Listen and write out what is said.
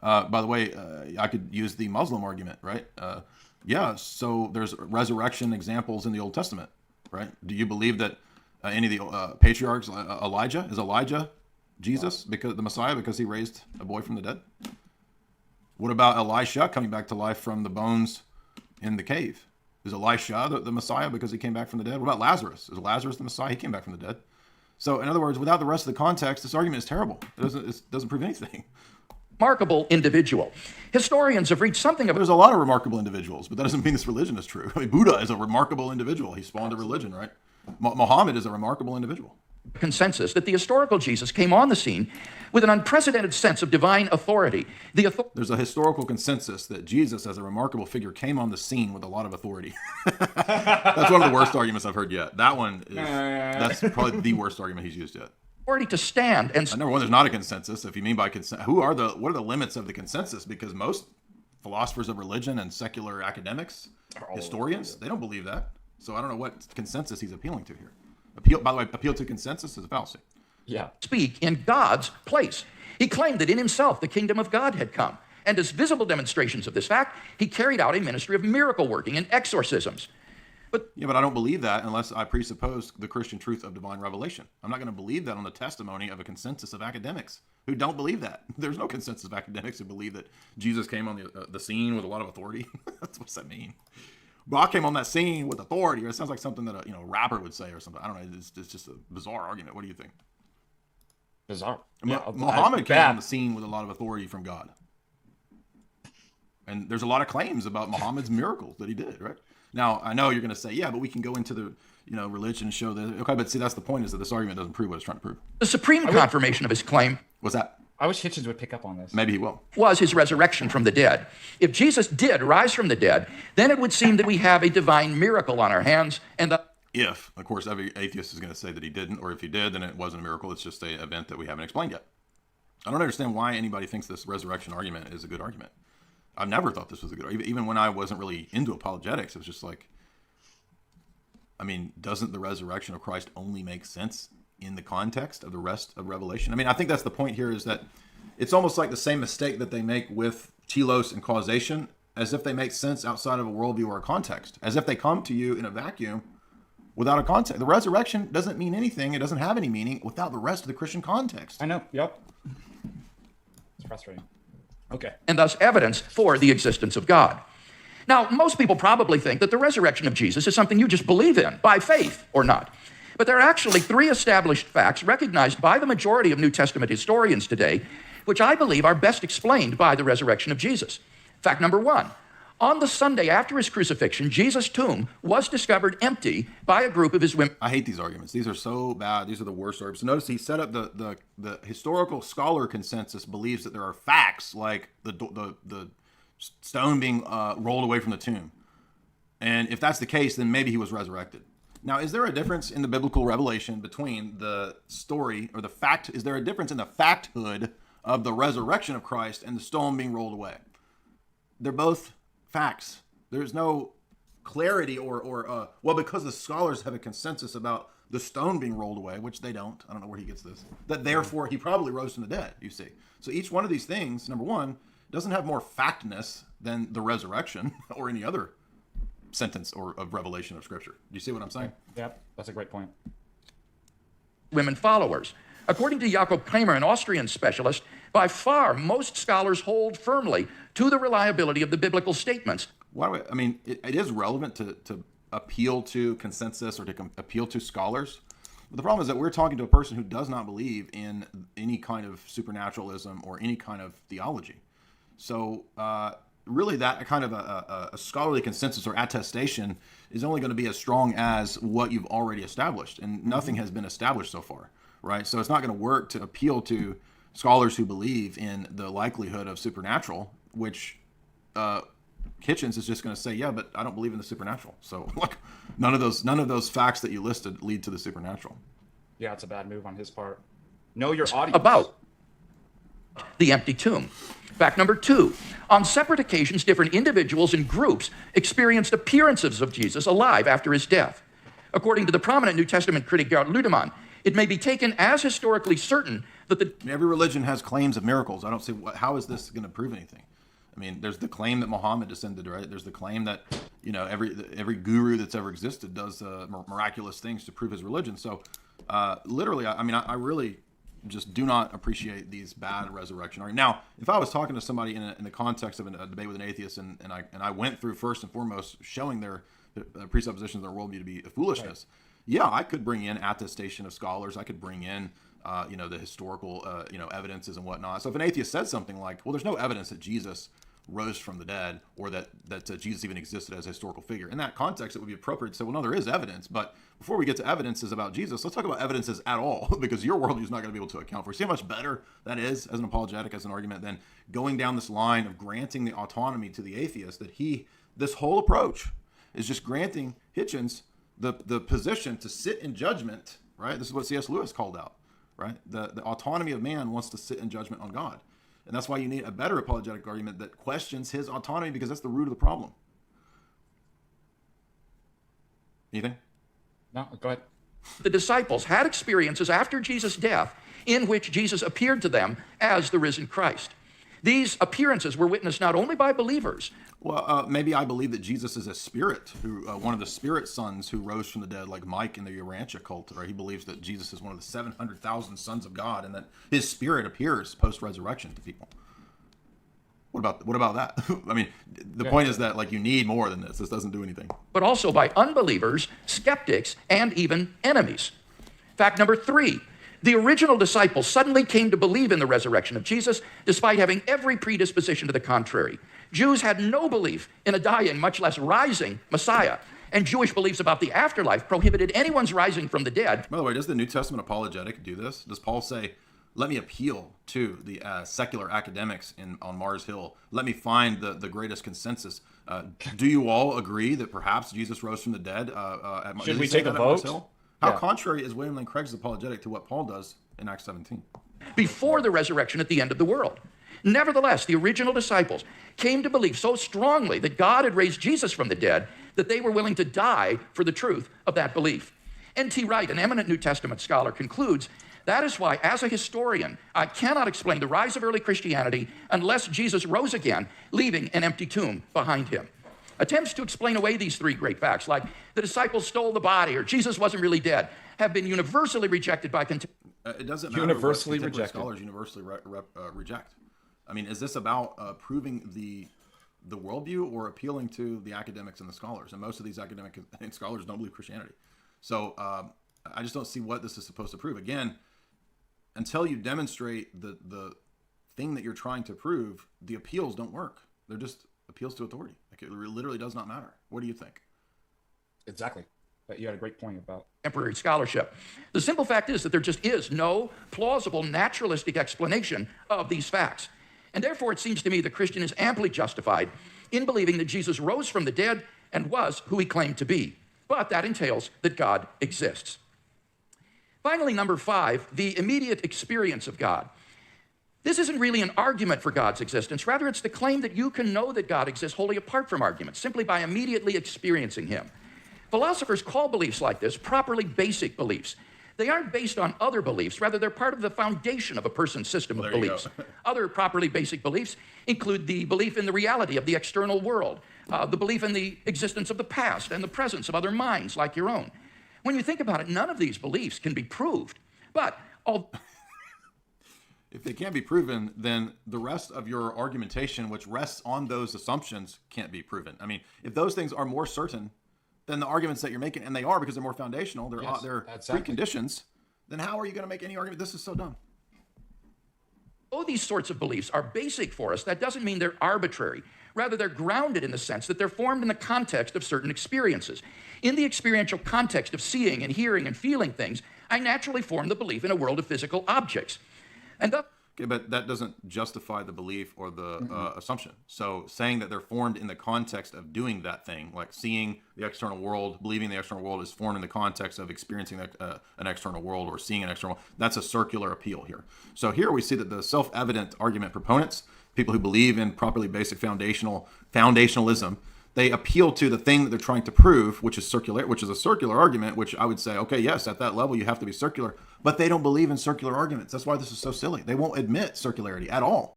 By the way, I could use the Muslim argument, right? Yeah, so there's resurrection examples in the Old Testament, right? Do you believe that any of the patriarchs, Elijah Jesus, because the Messiah, because he raised a boy from the dead? What about Elisha coming back to life from the bones in the cave? Is Elisha the Messiah because he came back from the dead? What about Lazarus? Is Lazarus the Messiah? He came back from the dead. So, in other words, without the rest of the context, this argument is terrible. It doesn't prove anything. Remarkable individual. Historians have reached something of... There's a lot of remarkable individuals, but that doesn't mean this religion is true. I mean, Buddha is a remarkable individual. He spawned a religion, right? Muhammad is a remarkable individual. Consensus that the historical Jesus came on the scene with an unprecedented sense of divine authority. There's a historical consensus that Jesus, as a remarkable figure, came on the scene with a lot of authority. That's one of the worst arguments I've heard yet. That's probably the worst argument he's used yet. Authority to stand and... Number one, there's not a consensus. If you mean by consensus, what are the limits of the consensus? Because most philosophers of religion and secular academics, historians, they don't believe that. So I don't know what consensus he's appealing to here. By the way, appeal to consensus is a fallacy. Yeah. Speak in God's place. He claimed that in himself the kingdom of God had come. And as visible demonstrations of this fact, he carried out a ministry of miracle working and exorcisms. But I don't believe that unless I presuppose the Christian truth of divine revelation. I'm not going to believe that on the testimony of a consensus of academics who don't believe that. There's no consensus of academics who believe that Jesus came on the scene with a lot of authority. What's that mean? God came on that scene with authority. It sounds like something that a rapper would say or something. I don't know. It's just a bizarre argument. What do you think? Bizarre. Muhammad came on the scene with a lot of authority from God. And there's a lot of claims about Muhammad's miracles that he did, right? Now, I know you're going to say, yeah, but we can go into the religion and show that. Okay, but see, that's the point, is that this argument doesn't prove what it's trying to prove. The supreme confirmation of his claim... What's that? I wish Hitches would pick up on this. Maybe he will. ...was his resurrection from the dead. If Jesus did rise from the dead, then it would seem that we have a divine miracle on our hands, and If, of course, every atheist is going to say that he didn't, or if he did, then it wasn't a miracle. It's just an event that we haven't explained yet. I don't understand why anybody thinks this resurrection argument is a good argument. I've never thought this was a good argument. Even when I wasn't really into apologetics, it was just like, I mean, doesn't the resurrection of Christ only make sense in the context of the rest of Revelation? I mean, I think that's the point here, is that it's almost like the same mistake that they make with telos and causation, as if they make sense outside of a worldview or a context, as if they come to you in a vacuum without a context. The resurrection doesn't mean anything. It doesn't have any meaning without the rest of the Christian context. I know. Yep. It's frustrating. Okay. And thus evidence for the existence of God. Now, most people probably think that the resurrection of Jesus is something you just believe in, by faith or not. But there are actually three established facts recognized by the majority of New Testament historians today, which I believe are best explained by the resurrection of Jesus. Fact number one, on the Sunday after his crucifixion, Jesus' tomb was discovered empty by a group of his women. I hate these arguments. These are so bad. These are the worst arguments. So notice he set up the historical scholar consensus believes that there are facts like the stone being rolled away from the tomb. And if that's the case, then maybe he was resurrected. Now, is there a difference in the biblical revelation between the story or the fact? Is there a difference in the facthood of the resurrection of Christ and the stone being rolled away? They're both facts. There's no clarity or because the scholars have a consensus about the stone being rolled away, which they don't. I don't know where he gets this. That therefore he probably rose from the dead, you see. So each one of these things, number one, doesn't have more factness than the resurrection or any other sentence or of revelation of Scripture. Do you see what I'm saying? Yep, that's a great point. Women followers. According to Jakob Kramer, an Austrian specialist, by far most scholars hold firmly to the reliability of the biblical statements. It is relevant to appeal to consensus or to appeal to scholars. But the problem is that we're talking to a person who does not believe in any kind of supernaturalism or any kind of theology. So really that kind of a scholarly consensus or attestation is only going to be as strong as what you've already established. And nothing has been established so far, right? So it's not going to work to appeal to scholars who believe in the likelihood of supernatural, which Hitchens is just going to say, yeah, but I don't believe in the supernatural. So like none of those facts that you listed lead to the supernatural. Yeah, it's a bad move on his part. Know your audience. About the empty tomb. Fact number two, on separate occasions, different individuals and groups experienced appearances of Jesus alive after his death. According to the prominent New Testament critic Gerhard Ludemann, it may be taken as historically certain that the Every religion has claims of miracles. I don't see how is this going to prove anything. I mean, there's the claim that Muhammad descended, right? There's the claim that every guru that's ever existed does miraculous things to prove his religion. So, literally, I really just do not appreciate these bad resurrection arguments. Now, if I was talking to somebody in the context of a debate with an atheist, and I went through first and foremost showing their presuppositions of their worldview to be a foolishness, yeah, I could bring in attestation of scholars. I could bring in the historical evidences and whatnot. So if an atheist said something like, well, there's no evidence that Jesus rose from the dead, or that Jesus even existed as a historical figure, in that context, it would be appropriate to say, well, no, there is evidence. But before we get to evidences about Jesus, let's talk about evidences at all, because your worldview is not going to be able to account for. See how much better that is as an apologetic, as an argument, than going down this line of granting the autonomy to the atheist, that this whole approach is just granting Hitchens the position to sit in judgment, right? This is what C.S. Lewis called out, right? The autonomy of man wants to sit in judgment on God. And that's why you need a better apologetic argument that questions his autonomy, because that's the root of the problem. Anything? No, go ahead. The disciples had experiences after Jesus' death in which Jesus appeared to them as the risen Christ. These appearances were witnessed not only by believers. Well, maybe I believe that Jesus is a spirit, one of the spirit sons who rose from the dead, like Mike in the Urantia cult, right? He believes that Jesus is one of the 700,000 sons of God, and that his spirit appears post-resurrection to people. What about that? I mean, the point is that you need more than this. This doesn't do anything. But also by unbelievers, skeptics, and even enemies. Fact number 3. The original disciples suddenly came to believe in the resurrection of Jesus, despite having every predisposition to the contrary. Jews had no belief in a dying, much less rising Messiah. And Jewish beliefs about the afterlife prohibited anyone's rising from the dead. By the way, does the New Testament apologetic do this? Does Paul say, let me appeal to the secular academics on Mars Hill. Let me find the greatest consensus. Do you all agree that perhaps Jesus rose from the dead? Should we take a vote? How contrary is William Lane Craig's apologetic to what Paul does in Acts 17? Before the resurrection at the end of the world. Nevertheless, the original disciples came to believe so strongly that God had raised Jesus from the dead that they were willing to die for the truth of that belief. N.T. Wright, an eminent New Testament scholar, concludes, that is why, as a historian, I cannot explain the rise of early Christianity unless Jesus rose again, leaving an empty tomb behind him. Attempts to explain away these 3 great facts, like the disciples stole the body or Jesus wasn't really dead, have been universally rejected by it doesn't matter universally what rejected. Scholars universally reject. I mean, is this about proving the worldview or appealing to the academics and the scholars? And most of these academic and scholars don't believe Christianity. So I just don't see what this is supposed to prove. Again, until you demonstrate the thing that you're trying to prove, the appeals don't work. They're just appeals to authority. It literally does not matter. What do you think? Exactly. But you had a great point about contemporary scholarship. The simple fact is that there just is no plausible naturalistic explanation of these facts. And therefore, it seems to me the Christian is amply justified in believing that Jesus rose from the dead and was who he claimed to be. But that entails that God exists. Finally, number 5, the immediate experience of God. This isn't really an argument for God's existence. Rather, it's the claim that you can know that God exists wholly apart from arguments, simply by immediately experiencing him. Philosophers call beliefs like this properly basic beliefs. They aren't based on other beliefs. Rather, they're part of the foundation of a person's system of beliefs. Other properly basic beliefs include the belief in the reality of the external world, the belief in the existence of the past and the presence of other minds like your own. When you think about it, none of these beliefs can be proved. But if they can't be proven, then the rest of your argumentation, which rests on those assumptions, can't be proven. I mean, if those things are more certain than the arguments that you're making, and they are because they're more foundational, they're exactly. preconditions, then how are you going to make any argument? This is so dumb. Though these sorts of beliefs are basic for us, that doesn't mean they're arbitrary. Rather, they're grounded in the sense that they're formed in the context of certain experiences. In the experiential context of seeing and hearing and feeling things, I naturally form the belief in a world of physical objects. And Okay, but that doesn't justify the belief or the assumption. So saying that they're formed in the context of doing that thing, like seeing the external world, believing the external world is formed in the context of experiencing an external world or seeing an external world, that's a circular appeal here. So here we see that the self-evident argument proponents, people who believe in properly basic foundationalism, they appeal to the thing that they're trying to prove, which is a circular argument, which I would say, okay, yes, at that level you have to be circular, but they don't believe in circular arguments. That's why this is so silly. They won't admit circularity at all.